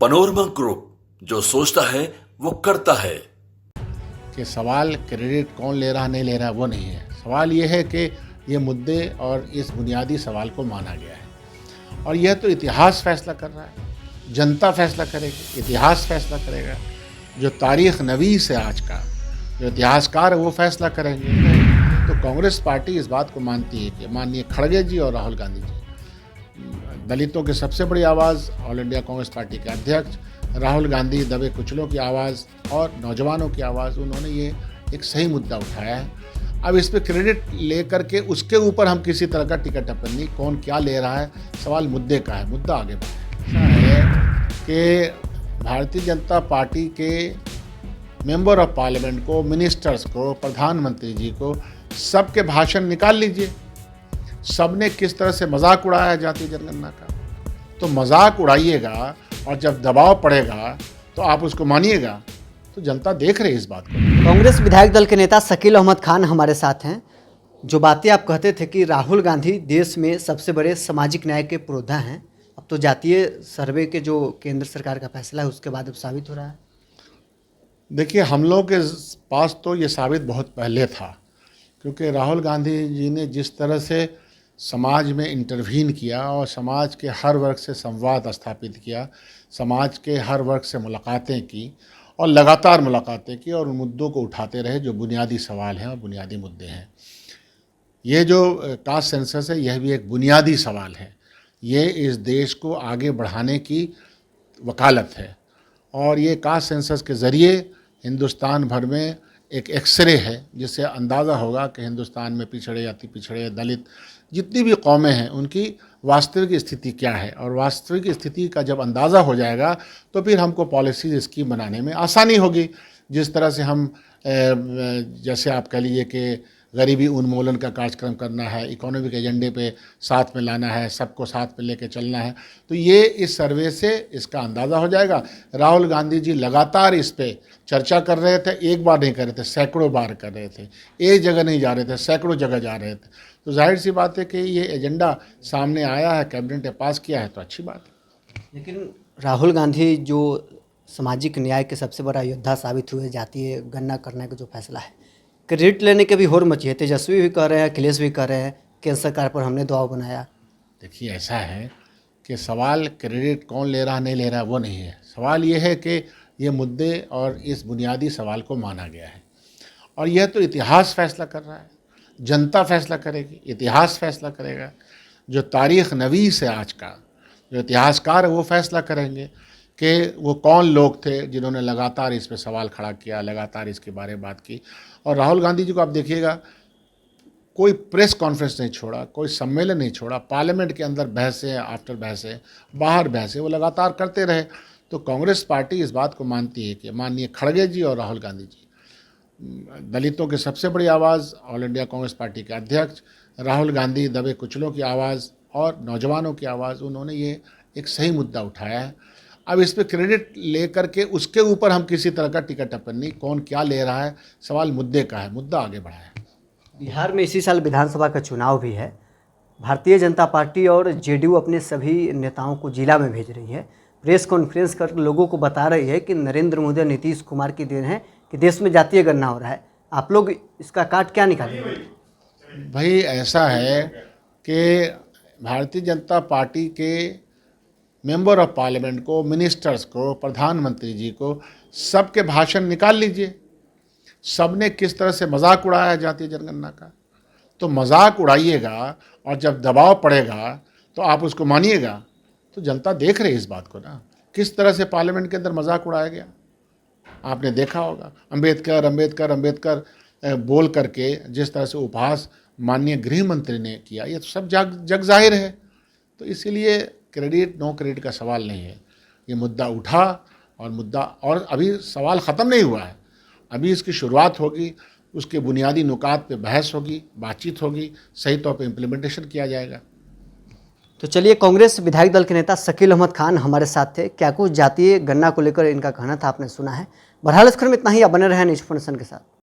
Panorama group, जो सोचता है वो करता है। कि सवाल क्रेडिट कौन ले रहा नहीं ले रहा वो नहीं है। सवाल ये है कि ये मुद्दे और इस बुनियादी सवाल को माना गया है और यह तो इतिहास फैसला कर रहा है, जनता फैसला करेगी, इतिहास फैसला करेगा। जो तारीख नवीस है आज का, जो इतिहासकार है वो फैसला करेंगे। तो कांग्रेस पार्टी इस बात को मानती है कि माननीय खड़गे जी और राहुल गांधी जी, दलितों की सबसे बड़ी आवाज़, ऑल इंडिया कांग्रेस पार्टी के अध्यक्ष राहुल गांधी, दबे कुचलों की आवाज़ और नौजवानों की आवाज़, उन्होंने ये एक सही मुद्दा उठाया है। अब इस पे क्रेडिट लेकर के उसके ऊपर हम किसी तरह का टिकट टिप्पणी, कौन क्या ले रहा है, सवाल मुद्दे का है, मुद्दा आगे बढ़ा है कि भारतीय जनता पार्टी के मेंबर ऑफ पार्लियामेंट को, मिनिस्टर्स को, प्रधानमंत्री जी को, सबके भाषण निकाल लीजिए। सबने किस तरह से मजाक उड़ाया है जातीय जनगणना का। तो मजाक उड़ाइएगा और जब दबाव पड़ेगा तो आप उसको मानिएगा। तो जनता देख रही है इस बात को। कांग्रेस विधायक दल के नेता शकील अहमद खान हमारे साथ हैं। जो बातें आप कहते थे कि राहुल गांधी देश में सबसे बड़े सामाजिक न्याय के पुरोधा हैं, अब तो जातीय सर्वे के जो केंद्र सरकार का फैसला है उसके बाद अब साबित हो रहा है। देखिए, हम लोग के पास तो ये साबित बहुत पहले था, क्योंकि राहुल गांधी जी ने जिस तरह से समाज में इंटरवीन किया और समाज के हर वर्ग से संवाद स्थापित किया, समाज के हर वर्ग से मुलाकातें की और लगातार मुलाकातें की और उन मुद्दों को उठाते रहे जो बुनियादी सवाल हैं और बुनियादी मुद्दे हैं। ये जो कास्ट सेंसस है, यह भी एक बुनियादी सवाल है। ये इस देश को आगे बढ़ाने की वकालत है और ये कास्ट सेंसस के ज़रिए हिंदुस्तान भर में एक एक्सरे है, जिससे अंदाज़ा होगा कि हिंदुस्तान में पिछड़े, अति पिछड़े, दलित, जितनी भी कौमें हैं उनकी वास्तविक स्थिति क्या है। और वास्तविक स्थिति का जब अंदाज़ा हो जाएगा तो फिर हमको पॉलिसीज स्कीम बनाने में आसानी होगी। जिस तरह से हम जैसे आप कह लीजिए कि गरीबी उन्मूलन का कार्यक्रम करना है, इकोनॉमिक एजेंडे पे साथ में लाना है, सबको साथ में लेके चलना है, तो ये इस सर्वे से इसका अंदाज़ा हो जाएगा। राहुल गांधी जी लगातार इस पे चर्चा कर रहे थे, एक बार नहीं कर रहे थे, सैकड़ों बार कर रहे थे, एक जगह नहीं जा रहे थे, सैकड़ों जगह जा रहे थे। तो जाहिर सी बात है कि ये एजेंडा सामने आया है, कैबिनेट ने पास किया है, तो अच्छी बात है। लेकिन राहुल गांधी जो सामाजिक न्याय के सबसे बड़ा योद्धा साबित हुए, जातीय गणना करने का जो फैसला है, क्रेडिट लेने के भी होड़ मची है। तेजस्वी भी कह रहे हैं, अखिलेश भी कह रहे हैं केंद्र सरकार पर हमने दबाव बनाया। देखिए, ऐसा है कि सवाल क्रेडिट कौन ले रहा नहीं ले रहा वो नहीं है। सवाल ये है कि ये मुद्दे और इस बुनियादी सवाल को माना गया है और यह तो इतिहास फैसला कर रहा है, जनता फैसला करेगी, इतिहास फैसला करेगा। जो तारीख नवीस है आज का, जो इतिहासकार है वो फैसला करेंगे कि वो कौन लोग थे जिन्होंने लगातार इस पे सवाल खड़ा किया, लगातार इसके बारे में बात की। और राहुल गांधी जी को आप देखिएगा, कोई प्रेस कॉन्फ्रेंस नहीं छोड़ा, कोई सम्मेलन नहीं छोड़ा, पार्लियामेंट के अंदर बहसें, आफ्टर बहसें, बाहर बहसें, वो लगातार करते रहे। तो कांग्रेस पार्टी इस बात को मानती है कि माननीय खड़गे जी और राहुल गांधी जी, दलितों की सबसे बड़ी आवाज़, ऑल इंडिया कांग्रेस पार्टी के अध्यक्ष राहुल गांधी, दबे कुचलों की आवाज़ और नौजवानों की आवाज़, उन्होंने ये एक सही मुद्दा उठाया है। अब इस पे क्रेडिट लेकर के उसके ऊपर हम किसी तरह का टिकट टिप्पणी, कौन क्या ले रहा है, सवाल मुद्दे का है, मुद्दा आगे बढ़ा है। बिहार में इसी साल विधानसभा का चुनाव भी है। भारतीय जनता पार्टी और जेडीयू अपने सभी नेताओं को जिला में भेज रही है, प्रेस कॉन्फ्रेंस कर लोगों को बता रही है कि नरेंद्र मोदी और नीतीश कुमार की देन है कि देश में जातीय गणना हो रहा है। आप लोग इसका काट क्या निकालेंगे? भाई, ऐसा है कि भारतीय जनता पार्टी के मेंबर ऑफ पार्लियामेंट को, मिनिस्टर्स को, प्रधानमंत्री जी को, सबके भाषण निकाल लीजिए। सबने किस तरह से मजाक उड़ाया है जातीय जनगणना का। तो मजाक उड़ाइएगा और जब दबाव पड़ेगा तो आप उसको मानिएगा। तो जनता देख रही है इस बात को ना, किस तरह से पार्लियामेंट के अंदर मजाक उड़ाया गया। आपने देखा होगा, अंबेडकर अंबेडकर अंबेडकर बोल करके जिस तरह से उपहास माननीय गृह मंत्री ने किया, ये तो सब जग जाहिर है। तो इसीलिए क्रेडिट नो क्रेडिट का सवाल नहीं है। ये मुद्दा उठा और अभी सवाल ख़त्म नहीं हुआ है, अभी इसकी शुरुआत होगी, उसके बुनियादी नुकात पे बहस होगी, बातचीत होगी, सही तौर पे इम्प्लीमेंटेशन किया जाएगा। तो चलिए, कांग्रेस विधायक दल के नेता शकील अहमद खान हमारे साथ थे। क्या कुछ जातीय गणना को लेकर इनका कहना था आपने सुना है। बहरहाल इस खबर में इतना ही। आप बने रहें न्यूज़ 24 के साथ।